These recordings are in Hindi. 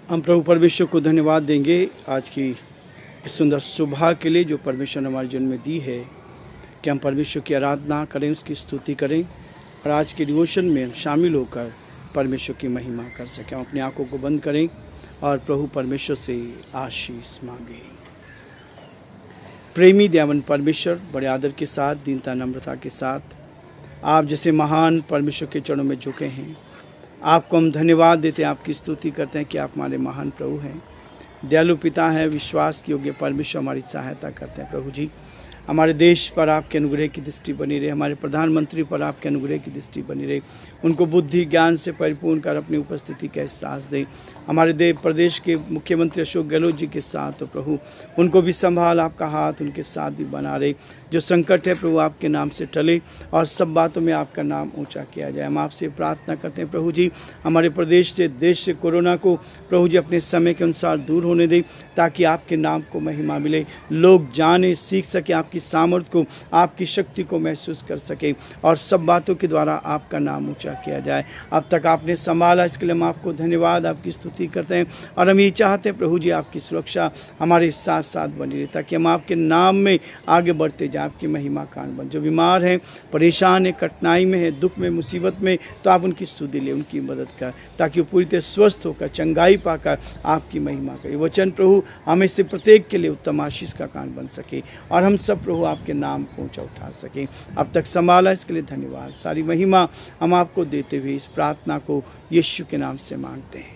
हम प्रभु परमेश्वर को धन्यवाद देंगे आज की इस सुंदर सुबह के लिए जो परमेश्वर ने हमारे जीवन में दी है कि हम परमेश्वर की आराधना करें, उसकी स्तुति करें और आज के डिवोशन में हम शामिल होकर परमेश्वर की महिमा कर सकें। हम अपनी आंखों को बंद करें और प्रभु परमेश्वर से आशीष मांगें। प्रेमी दयावान परमेश्वर, बड़े आदर के साथ, दीनता नम्रता के साथ आप जैसे महान परमेश्वर के चरणों में झुके हैं, आपको हम धन्यवाद देते हैं, आपकी स्तुति करते हैं कि आप हमारे महान प्रभु हैं, दयालु पिता हैं, विश्वास के योग्य परमेश्वर हमारी सहायता करते हैं। प्रभु जी, हमारे देश पर आपके अनुग्रह की दृष्टि बनी रहे, हमारे प्रधानमंत्री पर आपके अनुग्रह की दृष्टि बनी रहे, उनको बुद्धि ज्ञान से परिपूर्ण कर अपनी उपस्थिति का एहसास दें। हमारे देश प्रदेश के मुख्यमंत्री अशोक गहलोत जी के साथ तो प्रभु उनको भी संभाल, आपका हाथ उनके साथ भी बना रहे। जो संकट है प्रभु आपके नाम से टले और सब बातों में आपका नाम ऊंचा किया जाए। हम आपसे प्रार्थना करते हैं प्रभु जी, हमारे प्रदेश से देश से कोरोना को प्रभु जी अपने समय के अनुसार दूर होने दें, ताकि आपके नाम को महिमा मिले, लोग जाने सीख सके, आपकी सामर्थ्य को, आपकी शक्ति को महसूस कर सके और सब बातों के द्वारा आपका नाम ऊंचा किया जाए। अब तक आपने संभाला, इसके लिए हम आपको धन्यवाद, आपकी स्तुति करते हैं और हम ये चाहते हैं प्रभु जी आपकी सुरक्षा हमारे साथ साथ बनी रहे, ताकि हम आपके नाम में आगे बढ़ते जाएं, आपकी महिमा कान बन। जो बीमार हैं, परेशान हैं, कठिनाई में है, दुख में, मुसीबत में, तो आप उनकी सुधि ले, उनकी मदद कर, ताकि वो पूरी तरह स्वस्थ होकर, चंगाई पाकर आपकी महिमा करें। वचन प्रभु हमें से प्रत्येक के लिए उत्तम आशीष का कान बन सके और हम सब प्रभु आपके नाम को ऊंचा उठा सकें। अब तक संभाला, इसके लिए धन्यवाद। सारी महिमा हम आपको देते हुए इस प्रार्थना को यीशु के नाम से मांगते हैं,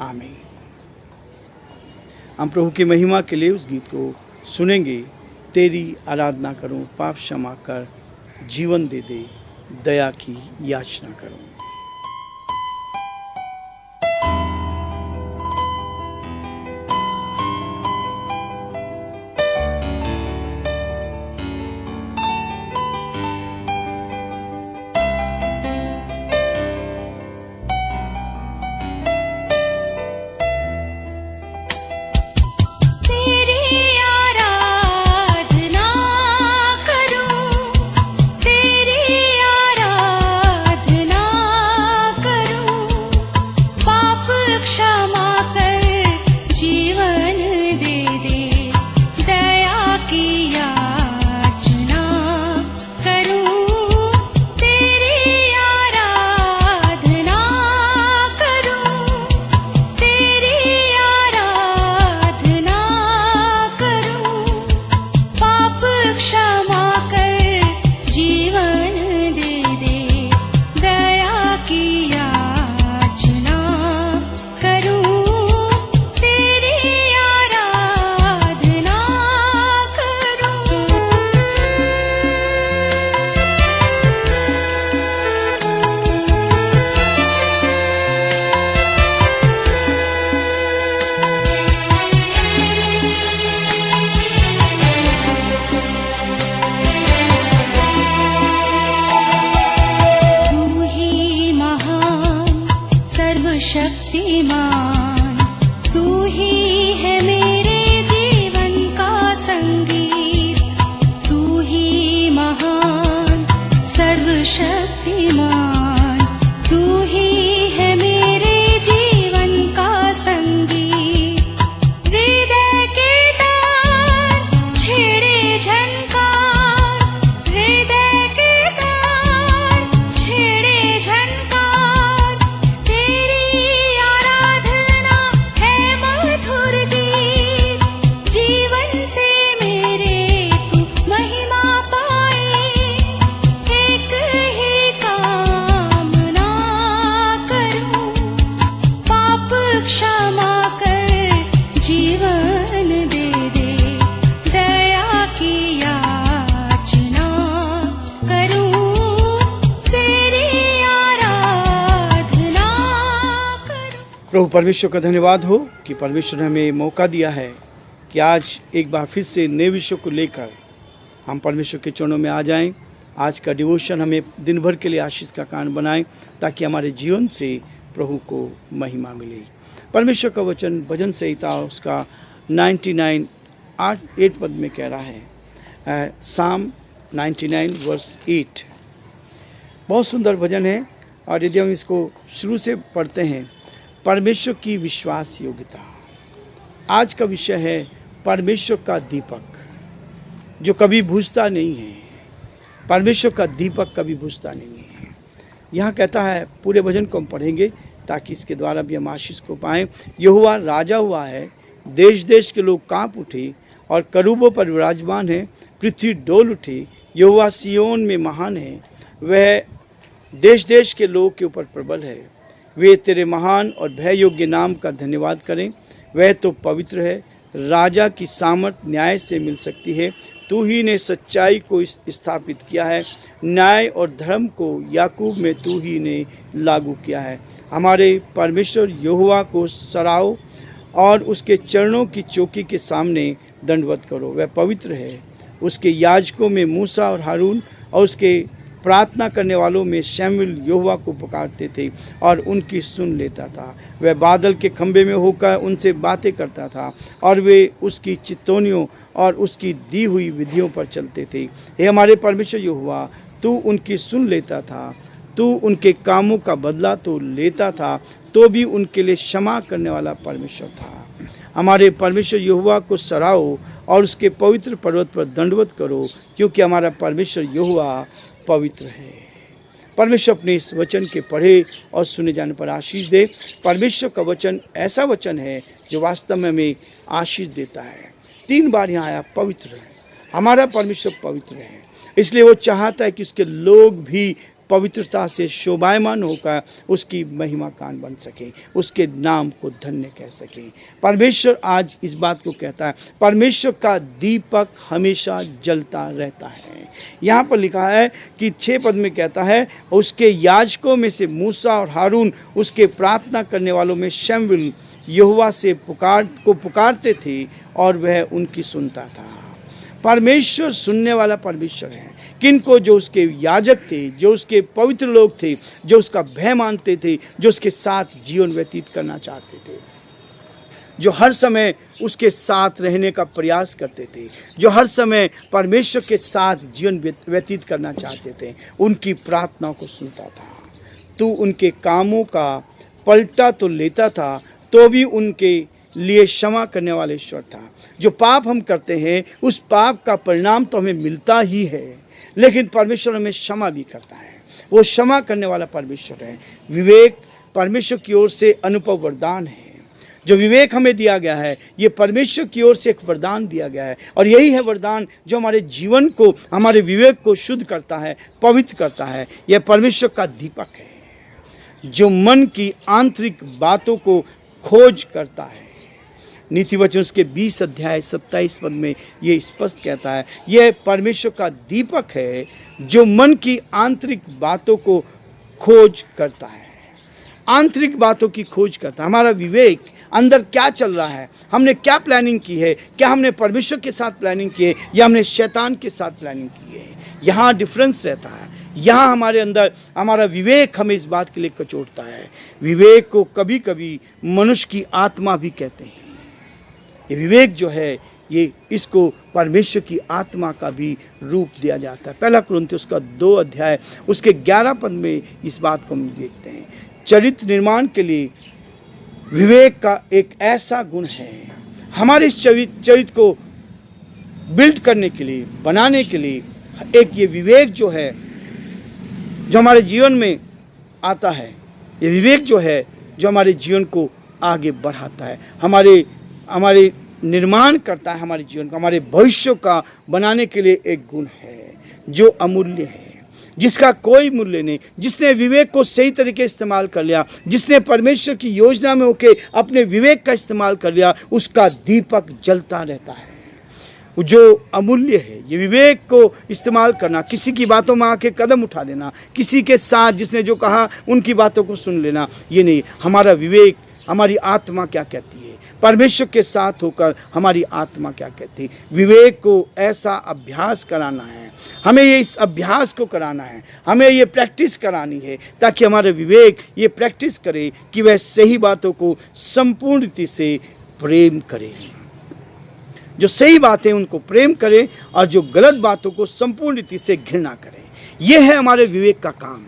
आमीन। हम प्रभु की महिमा के लिए उस गीत को सुनेंगे। तेरी आराधना करूं, पाप क्षमा कर, जीवन दे दे, दया की याचना करूं। शक्तिमान तू ही है मेरे जीवन का संगीत, तू ही महान सर्वशक्तिमान, तू ही है मेरे जीवन का संगीत। हृदय के तार छेड़े झनकार, हृदय के तार छेड़े झनकार, तेरी आराधना है मधुर गीत। जीवन से मेरे तू महिमा पाए, एक ही कामना करूं, पाप क्षमा कर, जीवन दे दे, दया की याचना करूं, तेरी आराधना करूं। प्रभु परमेश्वर का धन्यवाद हो कि परमेश्वर ने हमें मौका दिया है कि आज एक बार फिर से नए विषय को लेकर हम परमेश्वर के चरणों में आ जाएं। आज का डिवोशन हमें दिन भर के लिए आशीष का कारण बनाए, ताकि हमारे जीवन से प्रभु को महिमा मिले। परमेश्वर का वचन भजन संहिता उसका 99:8 पद में कह रहा है, साम 99 वर्स 8। बहुत सुंदर भजन है और यदि हम इसको शुरू से पढ़ते हैं परमेश्वर की विश्वास योग्यता। आज का विषय है परमेश्वर का दीपक जो कभी बुझता नहीं है। परमेश्वर का दीपक कभी बुझता नहीं है। यहाँ कहता है, पूरे वचन को हम पढ़ेंगे ताकि इसके द्वारा भी हम आशीष को पाएं। यहोवा राजा हुआ है, देश देश के लोग कांप उठे और करूबों पर विराजमान है, पृथ्वी डोल उठी। यहोवा सियोन में महान है, वह देश देश के लोग के ऊपर प्रबल है। वे तेरे महान और भय योग्य नाम का धन्यवाद करें। वह तो पवित्र है, राजा की सामर्थ न्याय से मिल सकती है। तू ही ने सच्चाई को स्थापित किया है, न्याय और धर्म को याकूब में तू ही ने लागू किया है। हमारे परमेश्वर यहोवा को सराहो और उसके चरणों की चौकी के सामने दंडवत करो। वह पवित्र है। उसके याजकों में मूसा और हारून और उसके प्रार्थना करने वालों में शमूएल यहोवा को पुकारते थे और उनकी सुन लेता था। वह बादल के खंभे में होकर उनसे बातें करता था और वे उसकी चितौनियों और उसकी दी हुई विधियों पर चलते थे। हे हमारे परमेश्वर यहोवा, तू उनकी सुन लेता था, तू उनके कामों का बदला तो लेता था, तो भी उनके लिए क्षमा करने वाला परमेश्वर था। हमारे परमेश्वर यहोवा को सराहो और उसके पवित्र पर्वत पर दंडवत करो, क्योंकि हमारा परमेश्वर यहोवा पवित्र है। परमेश्वर अपने इस वचन के पढ़े और सुने जाने पर आशीष दे। परमेश्वर का वचन ऐसा वचन है जो वास्तव में हमें आशीष देता है। 3 बार यहाँ आया, पवित्र है। हमारा परमेश्वर पवित्र है, इसलिए वो चाहता है कि उसके लोग भी पवित्रता से शोभायमान होकर उसकी महिमा कान बन सके, उसके नाम को धन्य कह सके। परमेश्वर आज इस बात को कहता है, परमेश्वर का दीपक हमेशा जलता रहता है। यहाँ पर लिखा है कि 6 पद में कहता है, उसके याजकों में से मूसा और हारून, उसके प्रार्थना करने वालों में शमूएल यहोवा से पुकारते थे और वह उनकी सुनता था। परमेश्वर सुनने वाला परमेश्वर है। किनको? जो उसके याजक थे, जो उसके पवित्र लोग थे, जो उसका भय मानते थे, जो उसके साथ जीवन व्यतीत करना चाहते थे, जो हर समय उसके साथ रहने का प्रयास करते थे, जो हर समय परमेश्वर के साथ जीवन व्यतीत करना चाहते थे, उनकी प्रार्थनाओं को सुनता था। तू उनके कामों का पलटा तो लेता था, तो भी उनके लिए क्षमा करने वाला ईश्वर था। जो पाप हम करते हैं, उस पाप का परिणाम तो हमें मिलता ही है, लेकिन परमेश्वर हमें क्षमा भी करता है। वो क्षमा करने वाला परमेश्वर है। विवेक परमेश्वर की ओर से अनुपम वरदान है। जो विवेक हमें दिया गया है, ये परमेश्वर की ओर से एक वरदान दिया गया है, और यही है वरदान जो हमारे जीवन को, हमारे विवेक को शुद्ध करता है, पवित्र करता है। यह परमेश्वर का दीपक है जो मन की आंतरिक बातों को खोज करता है। नीति वचन उसके 20 अध्याय 27 पद में ये स्पष्ट कहता है, यह परमेश्वर का दीपक है जो मन की आंतरिक बातों को खोज करता है। आंतरिक बातों की खोज करता है। हमारा विवेक अंदर क्या चल रहा है, हमने क्या प्लानिंग की है, क्या हमने परमेश्वर के साथ प्लानिंग की है या हमने शैतान के साथ प्लानिंग की है। यहाँ डिफरेंस रहता है। यहाँ हमारे अंदर हमारा विवेक हमें इस बात के लिए कचोटता है। विवेक को कभी कभी मनुष्य की आत्मा भी कहते हैं। ये विवेक जो है, ये इसको परमेश्वर की आत्मा का भी रूप दिया जाता है। 1 कुरिन्थियों उसका 2 अध्याय उसके 11 पद में इस बात को हम देखते हैं। चरित्र निर्माण के लिए विवेक का एक ऐसा गुण है। हमारे इस चरित्र को बिल्ड करने के लिए, बनाने के लिए एक ये विवेक जो है, जो हमारे जीवन में आता है, ये विवेक जो है जो हमारे जीवन को आगे बढ़ाता है, हमारे निर्माण करता है, हमारे जीवन को, हमारे भविष्य का बनाने के लिए एक गुण है जो अमूल्य है, जिसका कोई मूल्य नहीं। जिसने विवेक को सही तरीके इस्तेमाल कर लिया, जिसने परमेश्वर की योजना में होके अपने विवेक का इस्तेमाल कर लिया, उसका दीपक जलता रहता है। जो अमूल्य है ये विवेक को इस्तेमाल करना, किसी की बातों में आके कदम उठा देना, किसी के साथ जिसने जो कहा उनकी बातों को सुन लेना, ये नहीं। हमारा विवेक, हमारी आत्मा क्या कहती है, परमेश्वर के साथ होकर हमारी आत्मा क्या कहती है। विवेक को ऐसा अभ्यास कराना है, हमें ये इस अभ्यास को कराना है, हमें ये प्रैक्टिस करानी है, ताकि हमारा विवेक ये प्रैक्टिस करे कि वह सही बातों को संपूर्ण रीति से प्रेम करे। जो सही बातें उनको प्रेम करे और जो गलत बातों को संपूर्ण रीति से घृणा करे। यह है हमारे विवेक का काम।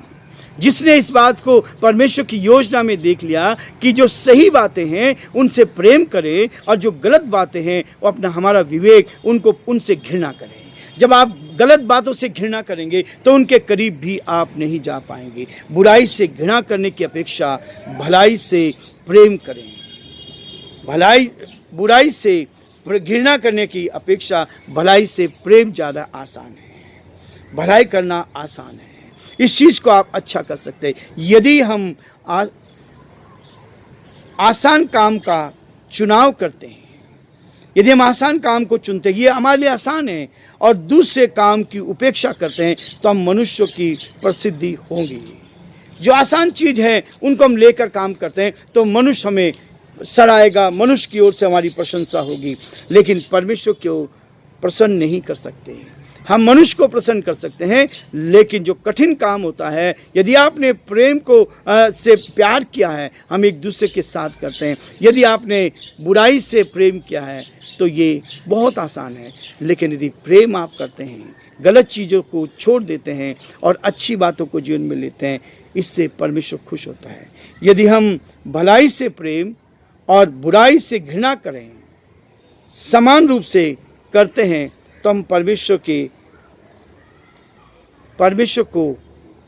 जिसने इस बात को परमेश्वर की योजना में देख लिया कि जो सही बातें हैं उनसे प्रेम करें और जो गलत बातें हैं वो अपना हमारा विवेक उनसे घृणा करें। जब आप गलत बातों से घृणा करेंगे तो उनके करीब भी आप नहीं जा पाएंगे। बुराई से घृणा करने की अपेक्षा भलाई से प्रेम करें। बुराई से घृणा करने की अपेक्षा भलाई से प्रेम ज़्यादा आसान है। भलाई करना आसान है। इस चीज़ को आप अच्छा कर सकते हैं यदि हम आसान काम का चुनाव करते हैं। यदि हम आसान काम को चुनते हैं, ये हमारे लिए आसान है, और दूसरे काम की उपेक्षा करते हैं तो हम मनुष्यों की प्रसिद्धि होगी। जो आसान चीज़ है उनको हम लेकर काम करते हैं तो मनुष्य हमें सराहेगा, मनुष्य की ओर से हमारी प्रशंसा होगी, लेकिन परमेश्वर को प्रसन्न नहीं कर सकते। हम मनुष्य को प्रसन्न कर सकते हैं, लेकिन जो कठिन काम होता है, यदि आपने प्रेम को से प्यार किया है, हम एक दूसरे के साथ करते हैं। यदि आपने बुराई से प्रेम किया है तो ये बहुत आसान है, लेकिन यदि प्रेम आप करते हैं, गलत चीज़ों को छोड़ देते हैं और अच्छी बातों को जीवन में लेते हैं, इससे परमेश्वर खुश होता है। यदि हम भलाई से प्रेम और बुराई से घृणा करें, समान रूप से करते हैं, तो हम परमेश्वर को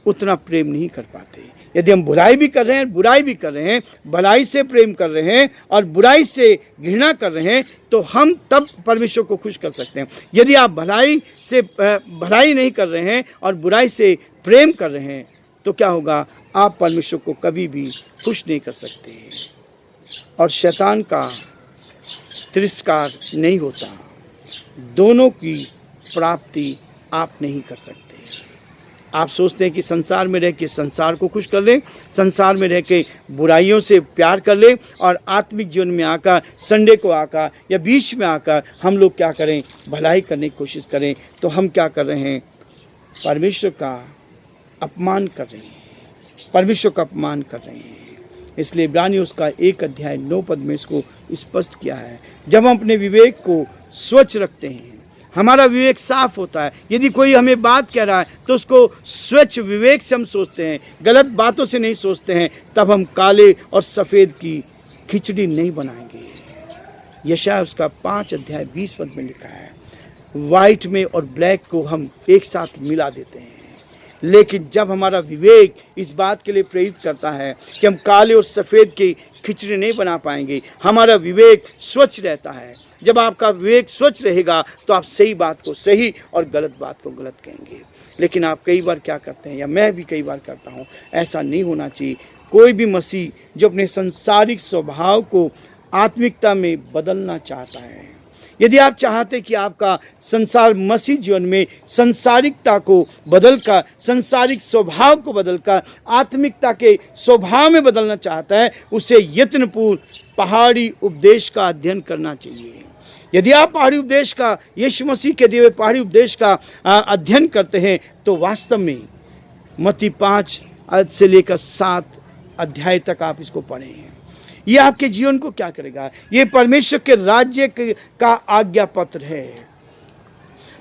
उतना प्रेम नहीं कर पाते। यदि हम बुराई भी कर रहे हैं, बुराई भी कर रहे हैं, भलाई से प्रेम कर रहे हैं और बुराई से घृणा कर रहे हैं, तो हम तब परमेश्वर को खुश कर सकते हैं। यदि आप भलाई नहीं कर रहे हैं और बुराई से प्रेम कर रहे हैं, तो क्या होगा? आप परमेश्वर को कभी भी खुश नहीं कर सकते और शैतान का तिरस्कार नहीं होता। दोनों की प्राप्ति आप नहीं कर सकते। आप सोचते हैं कि संसार में रह के संसार को खुश कर लें, संसार में रह के बुराइयों से प्यार कर लें, और आत्मिक जीवन में आकर, संडे को आकर या बीच में आकर हम लोग क्या करें? भलाई करने की कोशिश करें, तो हम क्या कर रहे हैं? परमेश्वर का अपमान कर रहे हैं, परमेश्वर का अपमान कर रहे हैं। इसलिए इब्रानियों उसका 1 अध्याय 9 पद में इसको स्पष्ट किया है। जब हम अपने विवेक को स्वच्छ रखते हैं, हमारा विवेक साफ होता है। यदि कोई हमें बात कह रहा है तो उसको स्वच्छ विवेक से हम सोचते हैं, गलत बातों से नहीं सोचते हैं, तब हम काले और सफ़ेद की खिचड़ी नहीं बनाएंगे। यशायाह उसका 5 अध्याय 20 पद में लिखा है, वाइट में और ब्लैक को हम एक साथ मिला देते हैं, लेकिन जब हमारा विवेक इस बात के लिए प्रेरित करता है कि हम काले और सफ़ेद की खिचड़ी नहीं बना पाएंगे, हमारा विवेक स्वच्छ रहता है। जब आपका विवेक स्वच्छ रहेगा तो आप सही बात को सही और गलत बात को गलत कहेंगे। लेकिन आप कई बार क्या करते हैं, या मैं भी कई बार करता हूँ, ऐसा नहीं होना चाहिए। कोई भी मसीह जो अपने संसारिक स्वभाव को आत्मिकता में बदलना चाहता है, यदि आप चाहते कि आपका संसार मसीह जीवन में संसारिकता को बदलकर, संसारिक स्वभाव को बदलकर आत्मिकता के स्वभाव में बदलना चाहता है, उसे यत्नपूर्ण पहाड़ी उपदेश का अध्ययन करना चाहिए। यदि आप पहाड़ी उपदेश का, यीशु मसीह के दिए हुए पहाड़ी उपदेश का अध्ययन करते हैं, तो वास्तव में मत्ती 5 से लेकर 7 अध्याय तक आप इसको पढ़ें। ये आपके जीवन को क्या करेगा? ये परमेश्वर के राज्य का आज्ञा पत्र है।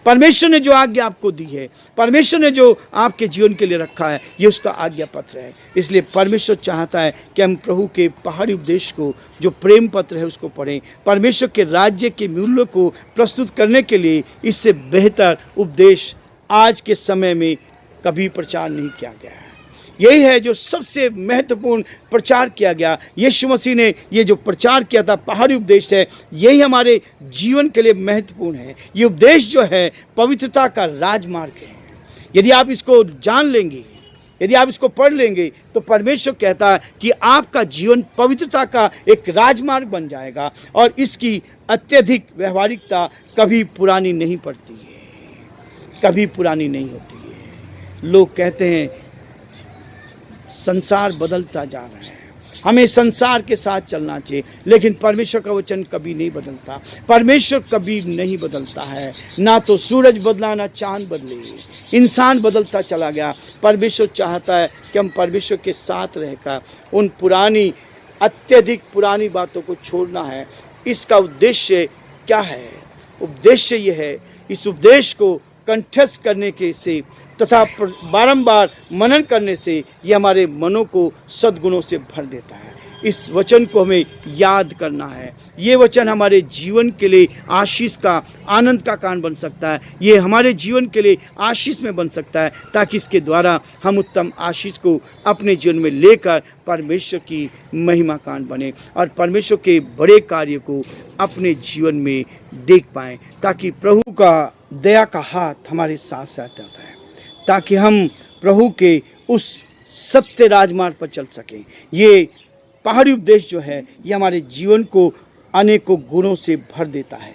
परमेश्वर ने जो आज्ञा आपको दी है, परमेश्वर ने जो आपके जीवन के लिए रखा है, ये उसका आज्ञा पत्र है। इसलिए परमेश्वर चाहता है कि हम प्रभु के पहाड़ी उपदेश को, जो प्रेम पत्र है, उसको पढ़ें। परमेश्वर के राज्य के मूल्यों को प्रस्तुत करने के लिए इससे बेहतर उपदेश आज के समय में कभी प्रचार नहीं किया गया है। यही है जो सबसे महत्वपूर्ण प्रचार किया गया। यीशु मसीह ने ये जो प्रचार किया था, पहाड़ी उपदेश है, यही हमारे जीवन के लिए महत्वपूर्ण है। ये उपदेश जो है पवित्रता का राजमार्ग है। यदि आप इसको जान लेंगे, यदि आप इसको पढ़ लेंगे, तो परमेश्वर कहता है कि आपका जीवन पवित्रता का एक राजमार्ग बन जाएगा, और इसकी अत्यधिक व्यवहारिकता कभी पुरानी नहीं पड़ती है, कभी पुरानी नहीं होती है। लोग कहते हैं संसार बदलता जा रहा है, हमें संसार के साथ चलना चाहिए, लेकिन परमेश्वर का वचन कभी नहीं बदलता। परमेश्वर कभी नहीं बदलता है, ना तो सूरज बदला, ना चांद बदले। इंसान बदलता चला गया। परमेश्वर चाहता है कि हम परमेश्वर के साथ रहकर उन पुरानी, अत्यधिक पुरानी बातों को छोड़ना है। इसका उद्देश्य क्या है? उद्देश्य ये है, इस उपदेश को कंठस्थ करने के से तथा बारंबार मनन करने से ये हमारे मनों को सद्गुणों से भर देता है। इस वचन को हमें याद करना है। ये वचन हमारे जीवन के लिए आशीष का, आनंद का कारण बन सकता है। ये हमारे जीवन के लिए आशीष में बन सकता है, ताकि इसके द्वारा हम उत्तम आशीष को अपने जीवन में लेकर परमेश्वर की महिमा कारण बने और परमेश्वर के बड़े कार्य को अपने जीवन में देख पाएं, ताकि प्रभु का दया का हाथ हमारे साथ साथ रहता है, ताकि हम प्रभु के उस सत्य राजमार्ग पर चल सकें। ये पहाड़ी उपदेश जो है ये हमारे जीवन को अनेकों गुणों से भर देता है।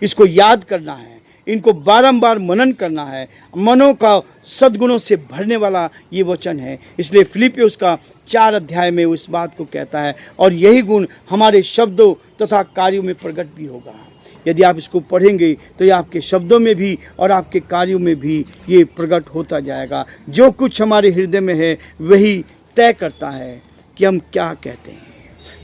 इसको याद करना है, इनको बारंबार मनन करना है। मनों का सद्गुणों से भरने वाला ये वचन है। इसलिए फिलिपियों का 4 अध्याय में उस बात को कहता है, और यही गुण हमारे शब्दों तथा कार्यों में प्रकट भी होगा। यदि आप इसको पढ़ेंगे तो ये आपके शब्दों में भी और आपके कार्यों में भी ये प्रकट होता जाएगा। जो कुछ हमारे हृदय में है वही तय करता है कि हम क्या कहते हैं।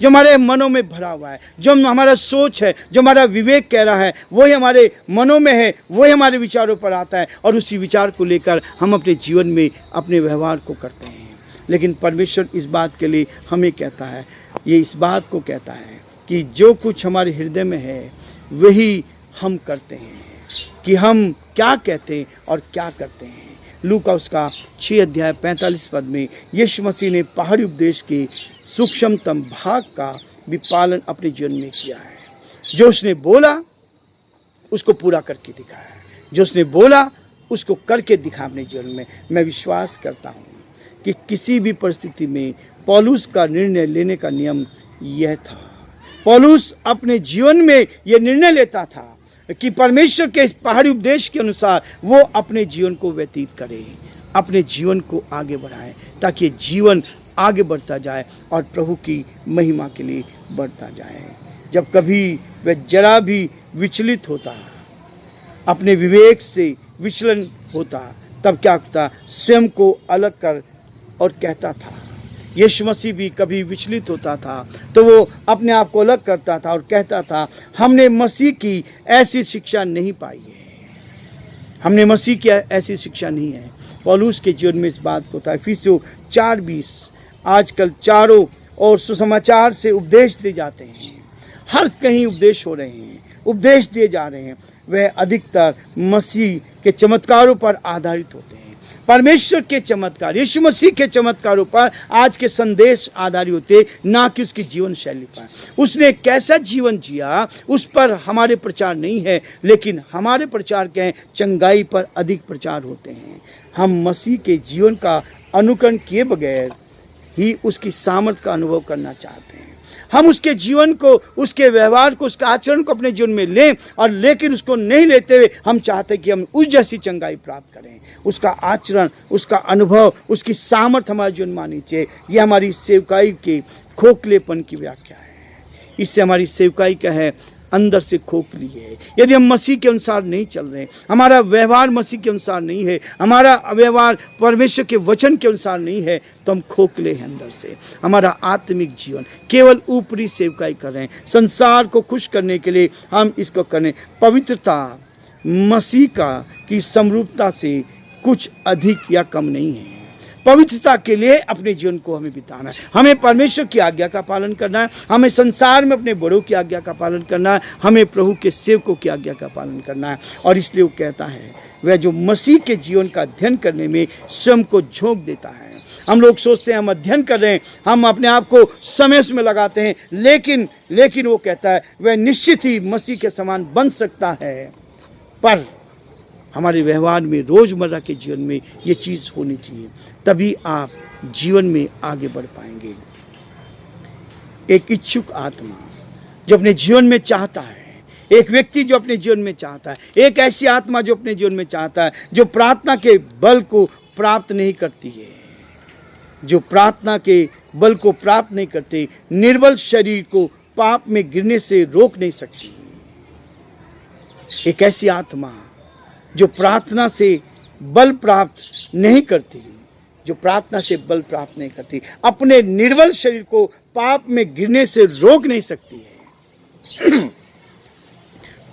जो हमारे मनों में भरा हुआ है, जो हमारा सोच है, जो हमारा विवेक कह रहा है, वही हमारे मनों में है, वही हमारे विचारों पर आता है, और उसी विचार को लेकर हम अपने जीवन में अपने व्यवहार को करते हैं। लेकिन परमेश्वर इस बात के लिए हमें कहता है, ये इस बात को कहता है कि जो कुछ हमारे हृदय में है वही हम करते हैं, कि हम क्या कहते हैं और क्या करते हैं। लूका उसका 6 अध्याय 45 पद में यीशु मसीह ने पहाड़ी उपदेश के सूक्ष्मतम भाग का भी पालन अपने जीवन में किया है। जो उसने बोला उसको पूरा करके दिखाया है, जो उसने बोला उसको करके दिखा अपने जीवन में। मैं विश्वास करता हूँ कि किसी भी परिस्थिति में पौलुस का निर्णय लेने का नियम यह था। पौलुस अपने जीवन में यह निर्णय लेता था कि परमेश्वर के इस पहाड़ी उपदेश के अनुसार वो अपने जीवन को व्यतीत करे, अपने जीवन को आगे बढ़ाए, ताकि जीवन आगे बढ़ता जाए और प्रभु की महिमा के लिए बढ़ता जाए। जब कभी वह जरा भी विचलित होता, अपने विवेक से विचलन होता, तब क्या करता? स्वयं को अलग कर और कहता था। यीशु मसीह भी कभी विचलित होता था तो वो अपने आप को अलग करता था और कहता था, हमने मसीह की ऐसी शिक्षा नहीं पाई है, हमने मसीह की ऐसी शिक्षा नहीं है। पौलुस के जीवन में इस बात को था। इफिसियों 4:20 आजकल चारों और सुसमाचार से उपदेश दिए जाते हैं, हर कहीं उपदेश हो रहे हैं, उपदेश दिए जा रहे हैं, वह अधिकतर मसीह के चमत्कारों पर आधारित होते हैं। परमेश्वर के चमत्कार, यीशु मसीह के चमत्कारों पर आज के संदेश आधारित होते, ना कि उसकी जीवन शैली पर। उसने कैसा जीवन जिया उस पर हमारे प्रचार नहीं है, लेकिन हमारे प्रचार क्या है? चंगाई पर अधिक प्रचार होते हैं। हम मसीह के जीवन का अनुकरण किए बगैर ही उसकी सामर्थ्य का अनुभव करना चाहते हैं। हम उसके जीवन को, उसके व्यवहार को, उसके आचरण को अपने जीवन में लें, और लेकिन उसको नहीं लेते हुए हम चाहते हैं कि हम उस जैसी चंगाई प्राप्त करें। उसका आचरण, उसका अनुभव, उसकी सामर्थ्य हमारे जीवन में आनी चाहिए। यह हमारी सेवकाई के खोखलेपन की व्याख्या है। इससे हमारी सेवकाई क्या है? अंदर से खोखली है। यदि हम मसीह के अनुसार नहीं चल रहे, हमारा व्यवहार मसीह के अनुसार नहीं है, हमारा व्यवहार परमेश्वर के वचन के अनुसार नहीं है, तो हम खोखले हैं अंदर से। हमारा आत्मिक जीवन केवल ऊपरी सेवकाई कर रहे हैं, संसार को खुश करने के लिए हम इसको करें। पवित्रता मसीह का की समरूपता से कुछ अधिक या कम नहीं है। पवित्रता के लिए अपने जीवन को हमें बिताना है, हमें परमेश्वर की आज्ञा का पालन करना है, हमें संसार में अपने बड़ों की आज्ञा का पालन करना है, हमें प्रभु के सेवकों की आज्ञा का पालन करना है। और इसलिए वो कहता है, वह जो मसीह के जीवन का अध्ययन करने में स्वयं को झोंक देता है। हम लोग सोचते हैं हम अध्ययन कर रहे हैं, हम अपने आप को समय में लगाते हैं, लेकिन वो कहता है वह निश्चित ही मसीह के समान बन सकता है, पर हमारे व्यवहार में, रोजमर्रा के जीवन में ये चीज़ होनी चाहिए, तभी आप जीवन में आगे बढ़ पाएंगे। एक इच्छुक आत्मा जो अपने जीवन में चाहता है, एक व्यक्ति जो अपने जीवन में चाहता है, एक ऐसी आत्मा जो अपने जीवन में चाहता है, जो प्रार्थना के बल को प्राप्त नहीं करती है, जो प्रार्थना के बल को प्राप्त नहीं करते, निर्बल शरीर को पाप में गिरने से रोक नहीं सकती। एक ऐसी आत्मा जो प्रार्थना से बल प्राप्त नहीं करती, जो प्रार्थना से बल प्राप्त नहीं करती, अपने निर्बल शरीर को पाप में गिरने से रोक नहीं सकती है।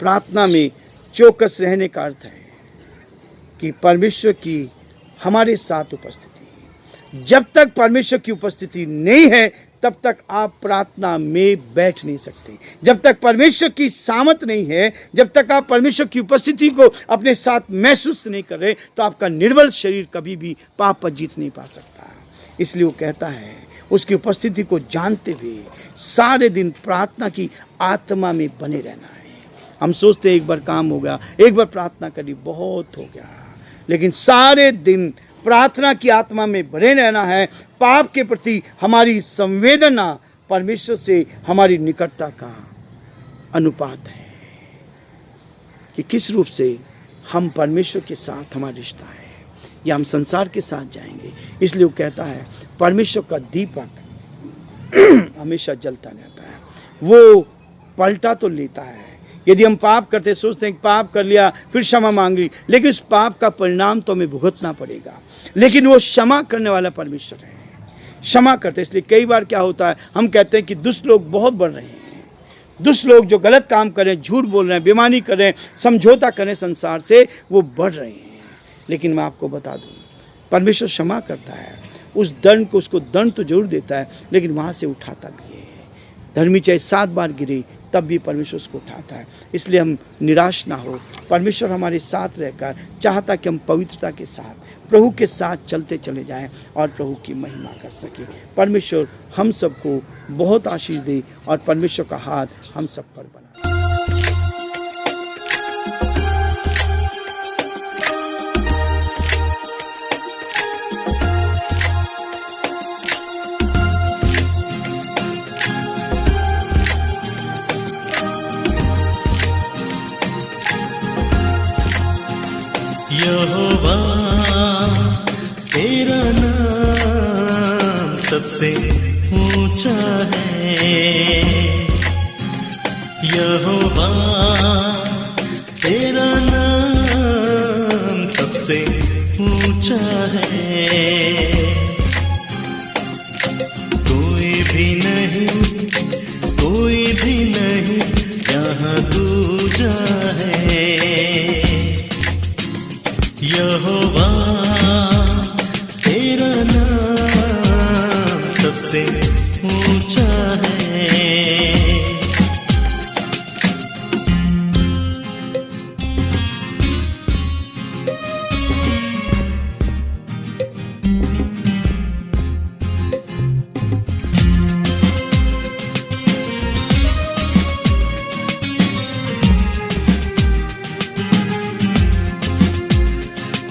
प्रार्थना में चौकस रहने का अर्थ है कि परमेश्वर की हमारे साथ उपस्थिति है। जब तक परमेश्वर की उपस्थिति नहीं है तब तक आप प्रार्थना में बैठ नहीं सकते। जब तक परमेश्वर की सामत नहीं है, जब तक आप परमेश्वर की उपस्थिति को अपने साथ महसूस नहीं कर रहे, तो आपका निर्बल शरीर कभी भी पाप पर जीत नहीं पा सकता। इसलिए वो कहता है उसकी उपस्थिति को जानते हुए सारे दिन प्रार्थना की आत्मा में बने रहना है। हम सोचते हैं एक बार काम हो गया, एक बार प्रार्थना करी, बहुत हो गया, लेकिन सारे दिन प्रार्थना की आत्मा में बने रहना है। पाप के प्रति हमारी संवेदना परमेश्वर से हमारी निकटता का अनुपात है कि किस रूप से हम परमेश्वर के साथ हमारा रिश्ता है या हम संसार के साथ जाएंगे। इसलिए वो कहता है परमेश्वर का दीपक हमेशा जलता रहता है, वो पलटा तो लेता है। यदि हम पाप करते, सोचते हैं कि पाप कर लिया फिर क्षमा मांग ली, लेकिन उस पाप का परिणाम तो हमें भुगतना पड़ेगा। लेकिन वो क्षमा करने वाला परमेश्वर है, क्षमा करते। इसलिए कई बार क्या होता है, हम कहते हैं कि दुष्ट लोग बहुत बढ़ रहे हैं, दुष्ट लोग जो गलत काम कर रहे हैं, झूठ बोल रहे हैं, बेईमानी कर रहे हैं, समझौता कर रहे हैं संसार से, वो बढ़ रहे हैं। लेकिन मैं आपको बता दूं, परमेश्वर क्षमा करता है, उस दंड को, उसको दंड तो जरूर देता है, लेकिन वहाँ से उठाता भी है। धर्मी चाहे 7 बार गिरे तब भी परमेश्वर उसको उठाता है। इसलिए हम निराश ना हो। परमेश्वर हमारे साथ रहकर चाहता कि हम पवित्रता के साथ प्रभु के साथ चलते चले जाएं और प्रभु की महिमा कर सके। परमेश्वर हम सबको बहुत आशीष दे और परमेश्वर का हाथ हम सब पर बना। यहोवा तेरा नाम सबसे ऊंचा है। यहोवा तेरा नाम सबसे ऊंचा है। कोई भी नहीं यहाँ दूजा है। यहोवा तेरा नाम सबसे ऊंचा है।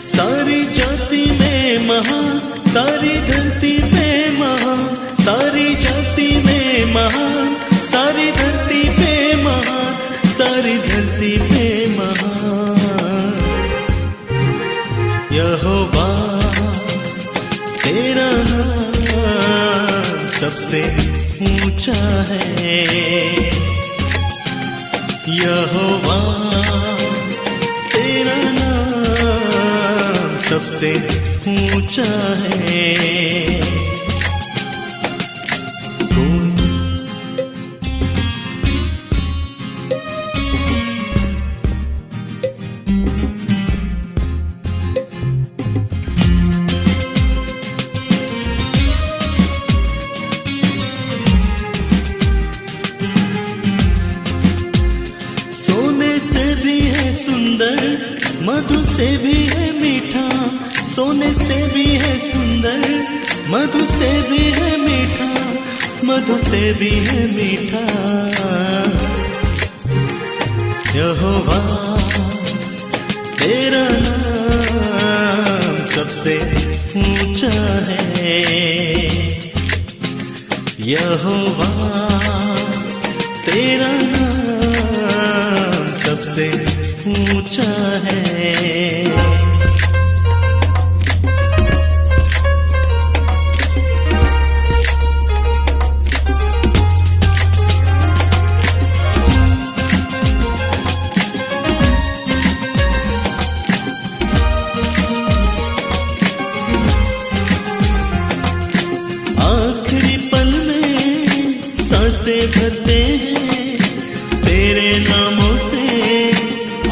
सारी जाति में महान, सारी धरती पे महान, सारी जाति में महान, सारी धरती पे महान, सारी धरती पे महान। यहोवा तेरा नाम सबसे ऊंचा है। यहोवा तेरा सबसे ऊंचा है। सोने से भी है सुंदर, मधु से भी है मीठा। सोने से भी है सुंदर, मधु से भी है मीठा, मधु से भी है मीठा। यहोवा तेरा नाम सबसे ऊंचा है। यहोवा तेरा नाम सबसे ऊंचा है। आखिरी पल में सांसें भरते हैं, तेरे नामों से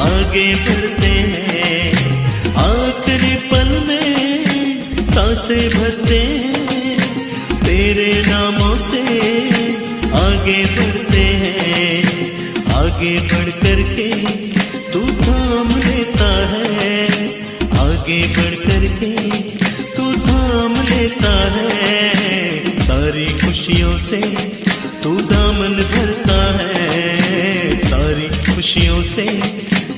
आगे बढ़ते हैं। आखिरी पल में सांसें भरते हैं, तेरे नामों से आगे बढ़ते हैं। आगे बढ़ कर के तू थाम लेता है, आगे बढ़ कर के तू थाम लेता है। सारी खुशियों से तू दामन भरता है, सारी खुशियों से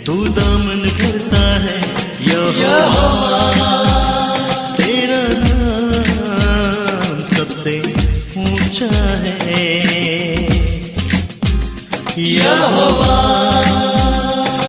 तू दामन भरता है। यहोवा तेरा नाम सबसे ऊंचा है। यहोवा